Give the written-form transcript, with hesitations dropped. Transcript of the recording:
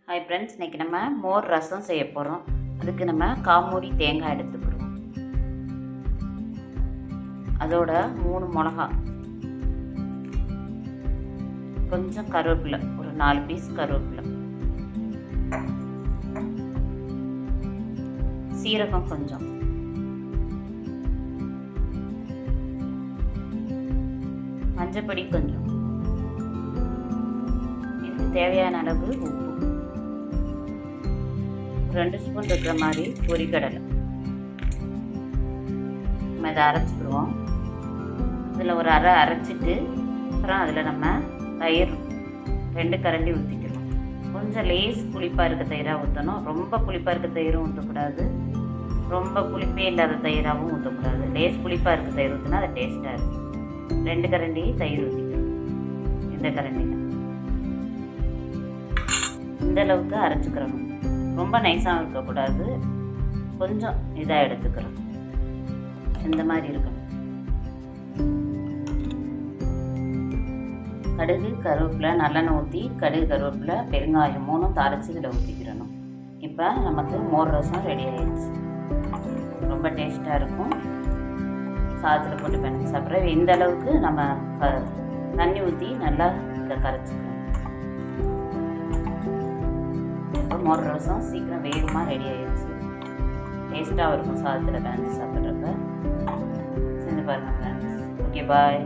Hi friends, இன்றைக்கி நம்ம மோர் ரசம் செய்ய போகிறோம். அதுக்கு நம்ம காமூடி தேங்காய் எடுத்துக்கிறோம். அதோட 3 மிளகா, கொஞ்சம் கருவேப்பிலை, ஒரு 4 பீஸ் கருவேப்பிலை, சீரகம் கொஞ்சம், மஞ்சப்பொடி கொஞ்சம், இதுக்கு தேவையான அளவு உப்பு, 2 ஸ்பூன் இருக்கிற மாதிரி பொரிக்கடலை. நம்ம இதை அரைச்சிக்கிடுவோம். இதில் ஒரு அரைச்சிட்டு அப்புறம் அதில் நம்ம தயிர் 2 கரண்டி ஊற்றிக்கிறோம். கொஞ்சம் லேஸ் புளிப்பாக இருக்க தயிராக ஊற்றணும். ரொம்ப புளிப்பாக இருக்க தயிரும் ஊற்றக்கூடாது, ரொம்ப புளிப்பே இல்லாத தயிராகவும் ஊற்றக்கூடாது. லேஸ் புளிப்பாக இருக்க தயிர் ஊற்றினா அது டேஸ்ட்டாக இருக்கும். 2 கரண்டி தயிர் ஊற்றிக்கிறோம். இந்த கரண்டியில் இந்த அளவுக்கு அரைச்சிக்கிறணும். ரொம்ப நைஸாக இருக்கக்கூடாது, கொஞ்சம் இதாக எடுத்துக்கிறோம். இந்த மாதிரி இருக்கணும். கடுகு கருவேப்பிலை, நல்லெண்ணெய் ஊற்றி கடுகு கருவேப்பிலை பெருங்காயம் 3 தாளித்து இதில் ஊற்றிக்கிறணும். இப்போ நமக்கு மோர் ரசம் ரெடி ஆகிடுச்சு. ரொம்ப டேஸ்ட்டாக இருக்கும். சாதத்தில் போட்டு பண்ணி சாப்பிட்ற இந்த அளவுக்கு நம்ம தண்ணி ஊற்றி நல்லா இதை கரைச்சிக்கிறோம். மோர் ரசம் சீக்கிரம் வேகமாக ரெடி ஆகிடுச்சு. டேஸ்ட்டாகவும் இருக்கும் சாதத்தில் கலந்து சாப்பிட்றப்ப. செஞ்சு பாருங்கள் ஃப்ரெண்ட்ஸ். ஓகே, பாய்.